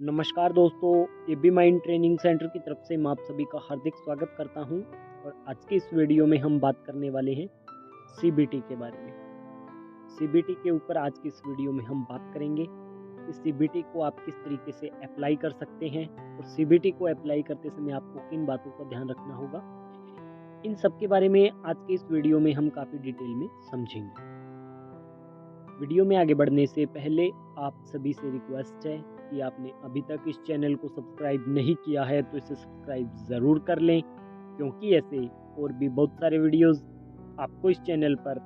नमस्कार दोस्तों, AB mind training centre की तरफ से मैं आप सभी का हार्दिक स्वागत करता हूं। और आज के इस वीडियो में हम बात करने वाले हैं सीबीटी के बारे में। सीबीटी के ऊपर आज की इस वीडियो में हम बात करेंगे कि सीबीटी को आप किस तरीके से अप्लाई कर सकते हैं और सीबीटी को अप्लाई करते समय आपको किन बातों का ध्यान रखना होगा। इन सब के बारे में आज के इस वीडियो में हम काफ़ी डिटेल में समझेंगे। वीडियो में आगे बढ़ने से पहले आप सभी से रिक्वेस्ट है कि आपने अभी तक इस चैनल को सब्सक्राइब नहीं किया है तो इसे सब्सक्राइब ज़रूर कर लें, क्योंकि ऐसे और भी बहुत सारे वीडियोस आपको इस चैनल पर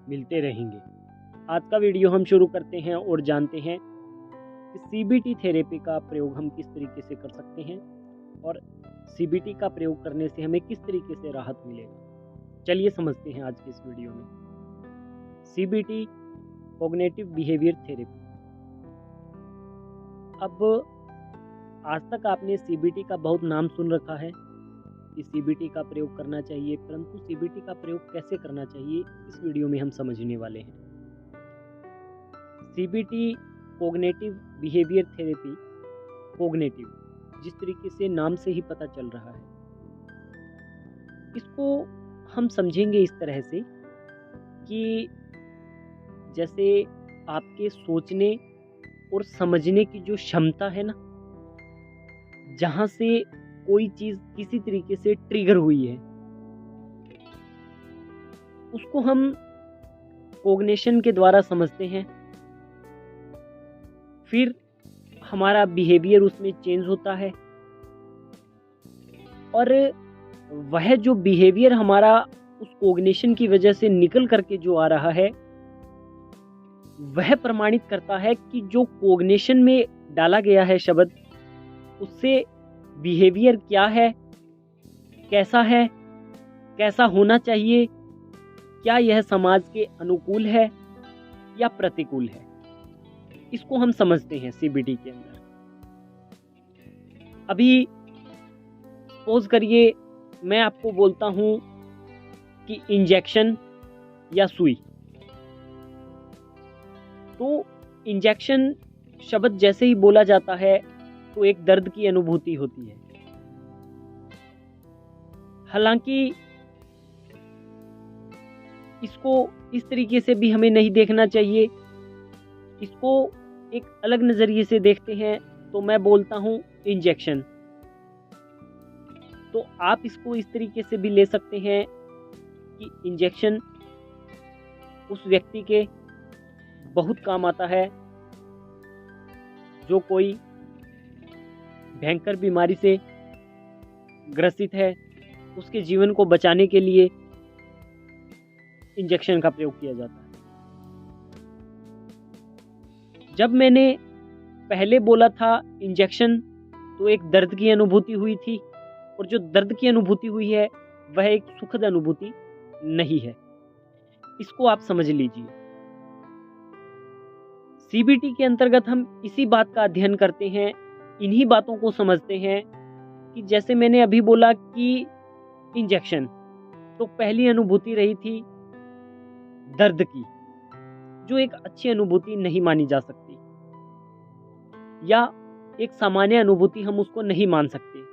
मिलते रहेंगे। आज का वीडियो हम शुरू करते हैं और जानते हैं कि सीबीटी थेरेपी का प्रयोग हम किस तरीके से कर सकते हैं और सीबीटी का प्रयोग करने से हमें किस तरीके से राहत मिलेगा। चलिए समझते हैं आज की इस वीडियो में। CBT cognitive behaviour therapy. अब आज तक आपने सीबीटी का बहुत नाम सुन रखा है कि सीबीटी का प्रयोग करना चाहिए, परंतु सीबीटी का प्रयोग कैसे करना चाहिए इस वीडियो में हम समझने वाले हैं। CBT cognitive behaviour therapy, cognitive जिस तरीके से नाम से ही पता चल रहा है, इसको हम समझेंगे इस तरह से कि जैसे आपके सोचने और समझने की जो क्षमता है ना, जहाँ से कोई चीज़ किसी तरीके से ट्रिगर हुई है, उसको हम कॉग्निशन के द्वारा समझते हैं। फिर हमारा बिहेवियर उसमें चेंज होता है और वह जो बिहेवियर हमारा उस कॉग्निशन की वजह से निकल करके जो आ रहा है, वह प्रमाणित करता है कि जो कॉग्निशन में डाला गया है शब्द, उससे बिहेवियर क्या है, कैसा होना चाहिए, क्या यह समाज के अनुकूल है या प्रतिकूल है, इसको हम समझते हैं सीबीटी के अंदर। अभी सपोज करिए मैं आपको बोलता हूं कि इंजेक्शन या सुई, तो इंजेक्शन शब्द जैसे ही बोला जाता है तो एक दर्द की अनुभूति होती है। हालांकि इसको इस तरीके से भी हमें नहीं देखना चाहिए, इसको एक अलग नज़रिए से देखते हैं तो मैं बोलता हूं इंजेक्शन। तो आप इसको इस तरीके से भी ले सकते हैं कि इंजेक्शन उस व्यक्ति के बहुत काम आता है जो कोई भयंकर बीमारी से ग्रसित है। उसके जीवन को बचाने के लिए इंजेक्शन का प्रयोग किया जाता है। जब मैंने पहले बोला था इंजेक्शन, तो एक दर्द की अनुभूति हुई थी, और जो दर्द की अनुभूति हुई है वह एक सुखद अनुभूति नहीं है। इसको आप समझ लीजिए। सीबीटी के अंतर्गत हम इसी बात का अध्ययन करते हैं, इन्हीं बातों को समझते हैं कि जैसे मैंने अभी बोला कि इंजेक्शन, तो पहली अनुभूति रही थी दर्द की, जो एक अच्छी अनुभूति नहीं मानी जा सकती, या एक सामान्य अनुभूति हम उसको नहीं मान सकते।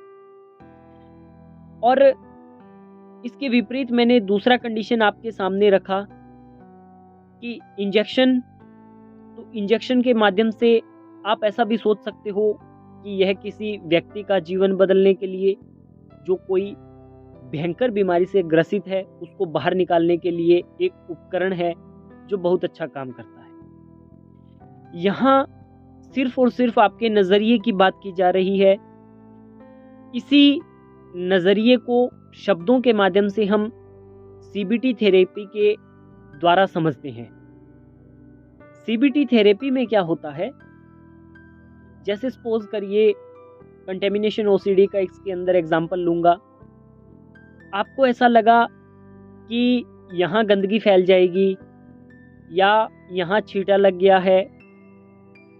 और इसके विपरीत मैंने दूसरा कंडीशन आपके सामने रखा कि इंजेक्शन, तो इंजेक्शन के माध्यम से आप ऐसा भी सोच सकते हो कि यह किसी व्यक्ति का जीवन बदलने के लिए, जो कोई भयंकर बीमारी से ग्रसित है, उसको बाहर निकालने के लिए एक उपकरण है जो बहुत अच्छा काम करता है। यहाँ सिर्फ और सिर्फ आपके नज़रिए की बात की जा रही है। इसी नज़रिए को शब्दों के माध्यम से हम सीबीटी थेरेपी के द्वारा समझते हैं। सीबीटी थेरेपी में क्या होता है, जैसे सपोज करिए कंटेमिनेशन ओसीडी का इसके अंदर एग्जांपल लूँगा। आपको ऐसा लगा कि यहाँ गंदगी फैल जाएगी, या यहाँ छींटा लग गया है,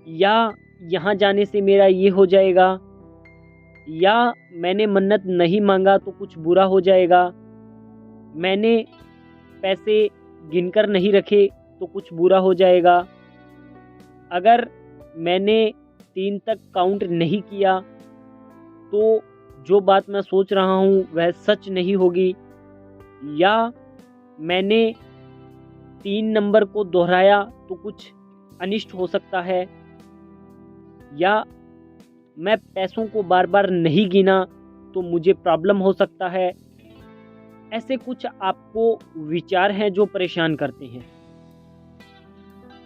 या यहाँ जाने से मेरा ये हो जाएगा, या मैंने मन्नत नहीं मांगा तो कुछ बुरा हो जाएगा, मैंने पैसे गिनकर नहीं रखे तो कुछ बुरा हो जाएगा, अगर मैंने 3 तक काउंट नहीं किया तो जो बात मैं सोच रहा हूँ वह सच नहीं होगी, या मैंने 3 नंबर को दोहराया तो कुछ अनिष्ट हो सकता है, या मैं पैसों को बार बार नहीं गिना तो मुझे प्रॉब्लम हो सकता है। ऐसे कुछ आपको विचार हैं जो परेशान करते हैं।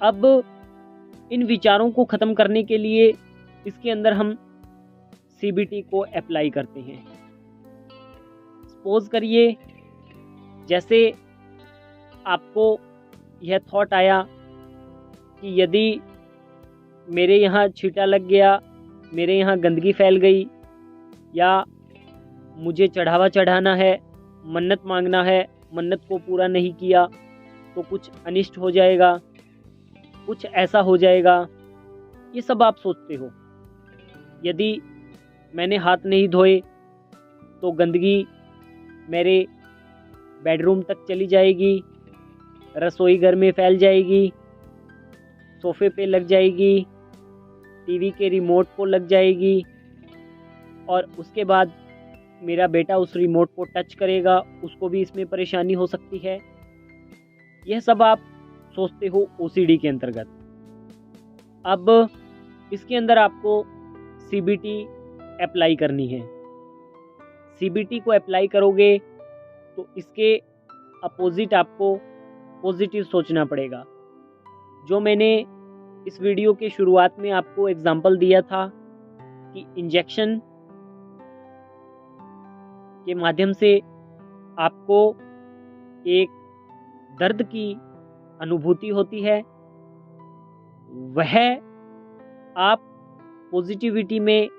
अब इन विचारों को ख़त्म करने के लिए इसके अंदर हम CBT को अप्लाई करते हैं। सपोज करिए जैसे आपको यह थॉट आया कि यदि मेरे यहाँ छींटा लग गया, मेरे यहाँ गंदगी फैल गई, या मुझे चढ़ावा चढ़ाना है, मन्नत मांगना है, मन्नत को पूरा नहीं किया तो कुछ अनिष्ट हो जाएगा, कुछ ऐसा हो जाएगा, ये सब आप सोचते हो। यदि मैंने हाथ नहीं धोए तो गंदगी मेरे बेडरूम तक चली जाएगी, रसोई घर में फैल जाएगी, सोफे पे लग जाएगी, टीवी के रिमोट को लग जाएगी, और उसके बाद मेरा बेटा उस रिमोट को टच करेगा, उसको भी इसमें परेशानी हो सकती है। यह सब आप सोचते हो OCD के अंतर्गत। अब इसके अंदर आपको CBT अप्लाई करनी है। CBT को अप्लाई करोगे तो इसके अपोजिट आपको पॉजिटिव सोचना पड़ेगा। जो मैंने इस वीडियो के शुरुआत में आपको एग्जांपल दिया था कि इंजेक्शन के माध्यम से आपको एक दर्द की अनुभूति होती है, वह आप पॉजिटिविटी में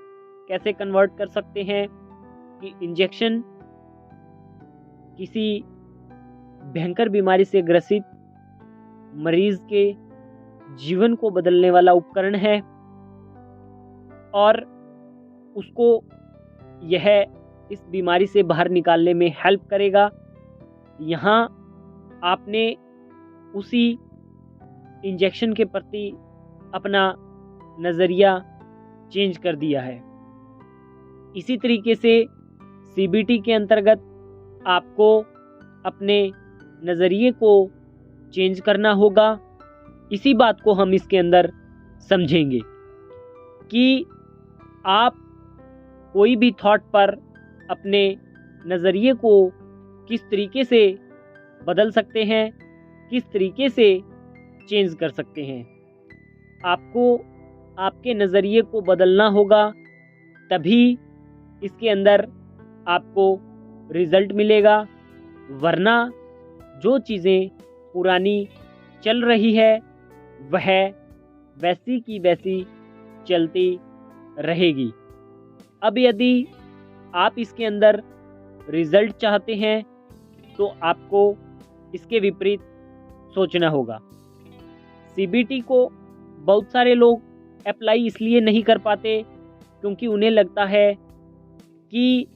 कैसे कन्वर्ट कर सकते हैं कि इंजेक्शन किसी भयंकर बीमारी से ग्रसित मरीज के जीवन को बदलने वाला उपकरण है, और उसको यह इस बीमारी से बाहर निकालने में हेल्प करेगा। यहाँ आपने उसी इंजेक्शन के प्रति अपना नज़रिया चेंज कर दिया है। इसी तरीके से CBT के अंतर्गत आपको अपने नज़रिए को चेंज करना होगा। इसी बात को हम इसके अंदर समझेंगे कि आप कोई भी थॉट पर अपने नज़रिए को किस तरीके से बदल सकते हैं, किस तरीके से चेंज कर सकते हैं। आपको आपके नज़रिए को बदलना होगा, तभी इसके अंदर आपको रिज़ल्ट मिलेगा, वरना जो चीज़ें पुरानी चल रही है वह वैसी की वैसी चलती रहेगी। अब यदि आप इसके अंदर रिज़ल्ट चाहते हैं तो आपको इसके विपरीत सोचना होगा। CBT को बहुत सारे लोग अप्लाई इसलिए नहीं कर पाते क्योंकि उन्हें लगता है कि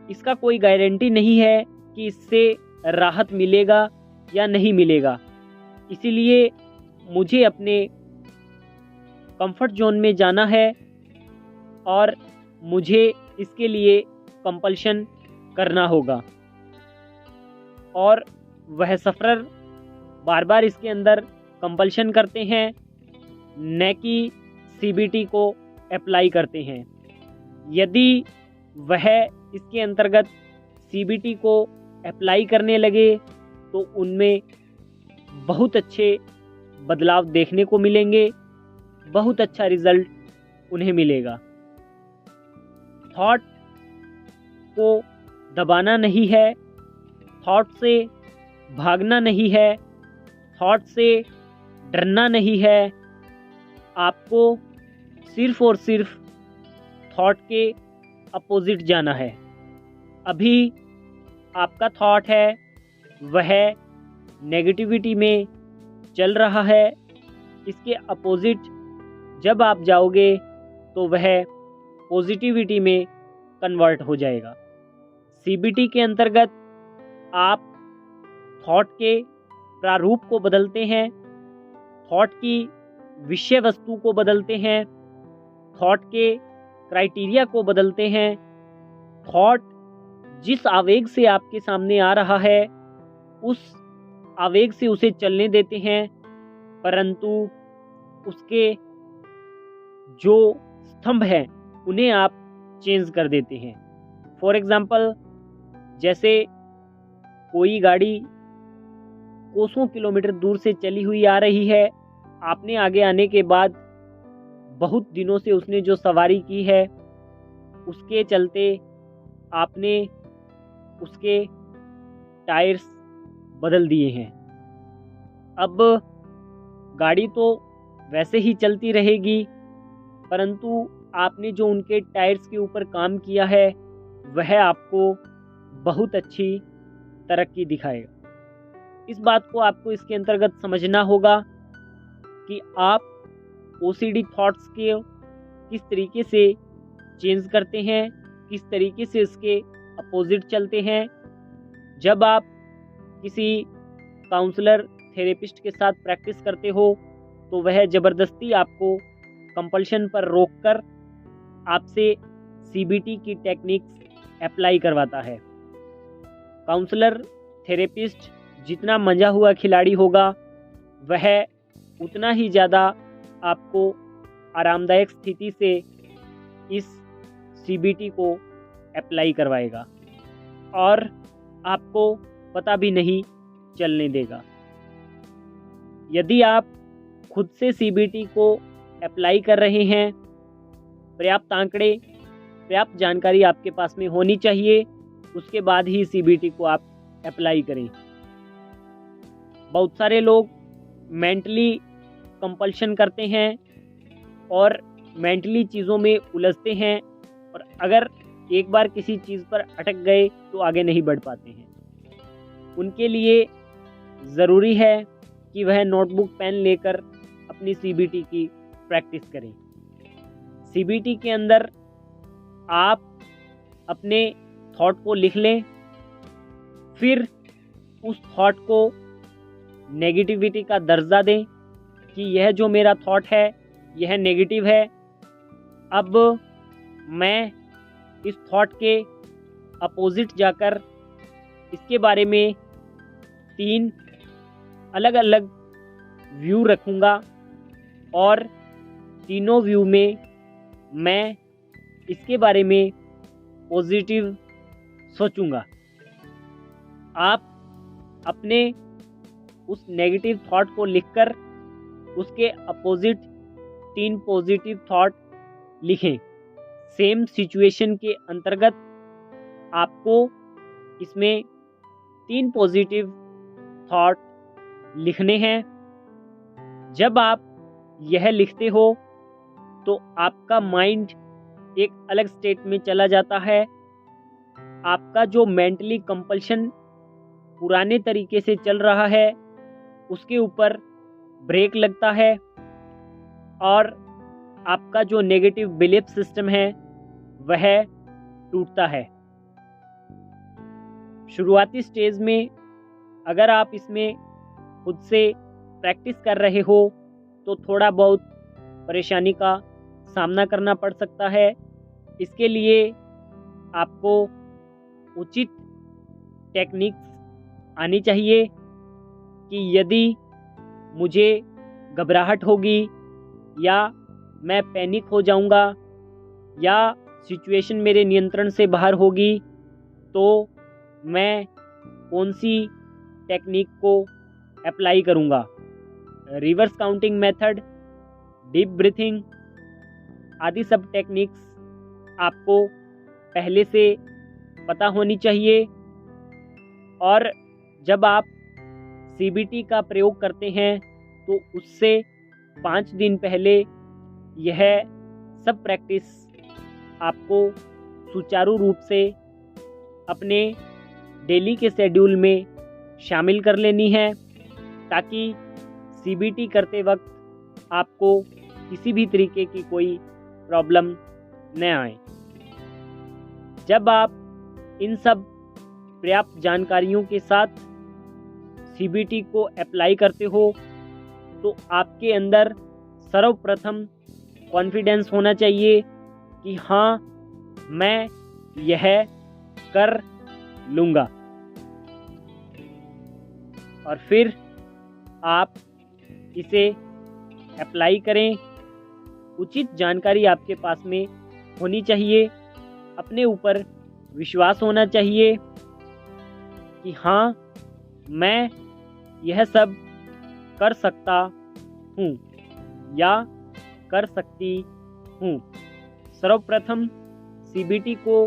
इसका कोई गारंटी नहीं है कि इससे राहत मिलेगा या नहीं मिलेगा। इसीलिए मुझे अपने कंफर्ट जोन में जाना है और मुझे इसके लिए कंपल्शन करना होगा, और वह सफ़रर बार बार इसके अंदर कंपल्शन करते हैं, न कि CBT को अप्लाई करते हैं। यदि वह इसके अंतर्गत CBT को अप्लाई करने लगे तो उनमें बहुत अच्छे बदलाव देखने को मिलेंगे, बहुत अच्छा रिज़ल्ट उन्हें मिलेगा। थॉट को दबाना नहीं है, थॉट से भागना नहीं है, थॉट से डरना नहीं है। आपको सिर्फ और सिर्फ थॉट के अपोजिट जाना है। अभी आपका थॉट है वह नेगेटिविटी में चल रहा है, इसके अपोजिट जब आप जाओगे तो वह पॉजिटिविटी में कन्वर्ट हो जाएगा। CBT के अंतर्गत आप थॉट के प्रारूप को बदलते हैं, थॉट की विषय वस्तु को बदलते हैं, थॉट के क्राइटेरिया को बदलते हैं। थॉट जिस आवेग से आपके सामने आ रहा है उस आवेग से उसे चलने देते हैं, परंतु उसके जो स्तंभ हैं उन्हें आप चेंज कर देते हैं। फॉर एग्जाम्पल, जैसे कोई गाड़ी कोसों किलोमीटर दूर से चली हुई आ रही है, आपने आगे आने के बाद बहुत दिनों से उसने जो सवारी की है उसके चलते आपने उसके टायर्स बदल दिए हैं। अब गाड़ी तो वैसे ही चलती रहेगी, परंतु आपने जो उनके टायर्स के ऊपर काम किया है वह आपको बहुत अच्छी तरक्की दिखाएगा। इस बात को आपको इसके अंतर्गत समझना होगा कि आप ओसीडी थॉट्स के किस तरीके से चेंज करते हैं, किस तरीके से इसके अपोजिट चलते हैं। जब आप किसी काउंसलर थेरेपिस्ट के साथ प्रैक्टिस करते हो तो वह ज़बरदस्ती आपको कंपल्शन पर रोककर आपसे सीबीटी की टेक्निक्स अप्लाई करवाता है। काउंसलर थेरेपिस्ट जितना मंजा हुआ खिलाड़ी होगा वह उतना ही ज़्यादा आपको आरामदायक स्थिति से इस सीबीटी को अप्लाई करवाएगा और आपको पता भी नहीं चलने देगा। यदि आप खुद से सीबीटी को अप्लाई कर रहे हैं, पर्याप्त आंकड़े, पर्याप्त जानकारी आपके पास में होनी चाहिए, उसके बाद ही सीबीटी को आप अप्लाई करें। बहुत सारे लोग मेंटली कंपल्शन करते हैं और मेंटली चीज़ों में उलझते हैं, और अगर एक बार किसी चीज़ पर अटक गए तो आगे नहीं बढ़ पाते हैं। उनके लिए ज़रूरी है कि वह नोटबुक पेन लेकर अपनी सीबीटी की प्रैक्टिस करें। सीबीटी के अंदर आप अपने थॉट को लिख लें, फिर उस थॉट को नेगेटिविटी का दर्जा दें कि यह जो मेरा थॉट है यह नेगेटिव है। अब मैं इस थॉट के अपोजिट जाकर इसके बारे में 3 अलग अलग व्यू रखूँगा और तीनों व्यू में मैं इसके बारे में पॉजिटिव सोचूंगा। आप अपने उस नेगेटिव थॉट को लिखकर उसके अपोजिट 3 पॉजिटिव थॉट लिखें। सेम सिचुएशन के अंतर्गत आपको इसमें 3 पॉजिटिव थॉट लिखने हैं। जब आप यह लिखते हो तो आपका माइंड एक अलग स्टेट में चला जाता है। आपका जो मेंटली कंपल्शन पुराने तरीके से चल रहा है उसके ऊपर ब्रेक लगता है और आपका जो नेगेटिव बिलीफ सिस्टम है वह टूटता है। शुरुआती स्टेज में अगर आप इसमें खुद से प्रैक्टिस कर रहे हो तो थोड़ा बहुत परेशानी का सामना करना पड़ सकता है। इसके लिए आपको उचित टेक्निक्स आनी चाहिए कि यदि मुझे घबराहट होगी या मैं पैनिक हो जाऊंगा या सिचुएशन मेरे नियंत्रण से बाहर होगी तो मैं कौन सी टेक्निक को अप्लाई करूंगा। Reverse counting method, deep breathing आदि सब टेक्निक्स आपको पहले से पता होनी चाहिए। और जब आप सीबीटी का प्रयोग करते हैं तो उससे 5 दिन पहले यह सब प्रैक्टिस आपको सुचारू रूप से अपने डेली के शेड्यूल में शामिल कर लेनी है ताकि सीबीटी करते वक्त आपको किसी भी तरीके की कोई प्रॉब्लम न आए। जब आप इन सब पर्याप्त जानकारियों के साथ सीबीटी को अप्लाई करते हो तो आपके अंदर सर्वप्रथम कॉन्फिडेंस होना चाहिए कि हाँ, मैं यह कर लूँगा। और फिर आप इसे अप्लाई करें। उचित जानकारी आपके पास में होनी चाहिए, अपने ऊपर विश्वास होना चाहिए कि हाँ, मैं यह सब कर सकता हूँ या कर सकती हूँ। सर्वप्रथम CBT को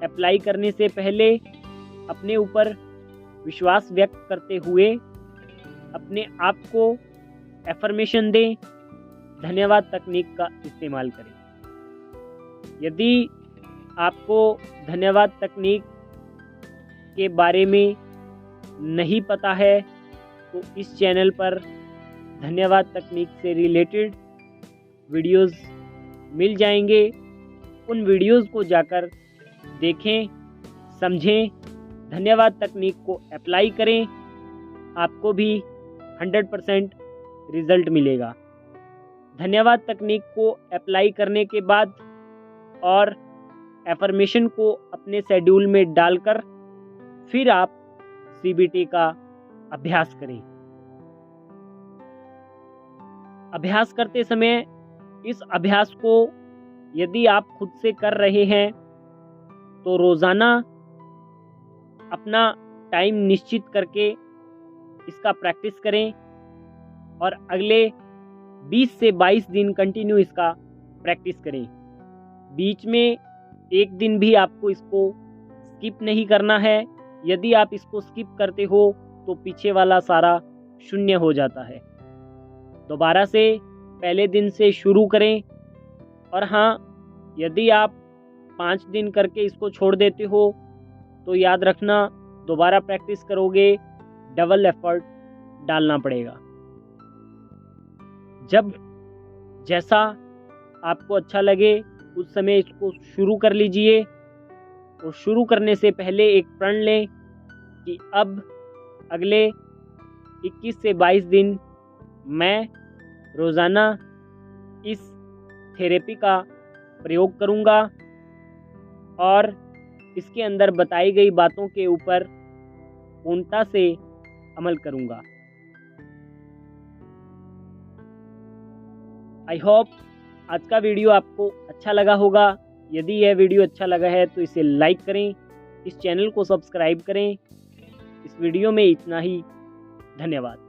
अप्लाई करने से पहले अपने ऊपर विश्वास व्यक्त करते हुए अपने आप को एफर्मेशन दें, धन्यवाद तकनीक का इस्तेमाल करें। यदि आपको धन्यवाद तकनीक के बारे में नहीं पता है तो इस चैनल पर धन्यवाद तकनीक से रिलेटेड वीडियोस मिल जाएंगे। उन वीडियोस को जाकर देखें, समझें, धन्यवाद तकनीक को अप्लाई करें, आपको भी 100% रिजल्ट मिलेगा। धन्यवाद तकनीक को अप्लाई करने के बाद और एफर्मेशन को अपने शेड्यूल में डालकर फिर आप CBT का अभ्यास करें। अभ्यास करते समय इस अभ्यास को यदि आप खुद से कर रहे हैं तो रोज़ाना अपना टाइम निश्चित करके इसका प्रैक्टिस करें और अगले 20 से 22 दिन कंटिन्यू इसका प्रैक्टिस करें। बीच में एक दिन भी आपको इसको स्किप नहीं करना है। यदि आप इसको स्किप करते हो तो पीछे वाला सारा शून्य हो जाता है। दोबारा से पहले दिन से शुरू करें। और हाँ, यदि आप 5 दिन करके इसको छोड़ देते हो तो याद रखना, दोबारा प्रैक्टिस करोगे डबल एफर्ट डालना पड़ेगा। जब जैसा आपको अच्छा लगे उस समय इसको शुरू कर लीजिए। और शुरू करने से पहले एक प्रण लें कि अब अगले 21 से 22 दिन मैं रोज़ाना इस थेरेपी का प्रयोग करूंगा और इसके अंदर बताई गई बातों के ऊपर पूर्णता से अमल करूंगा। आई होप आज का वीडियो आपको अच्छा लगा होगा। यदि यह वीडियो अच्छा लगा है तो इसे लाइक करें, इस चैनल को सब्सक्राइब करें। इस वीडियो में इतना ही। धन्यवाद।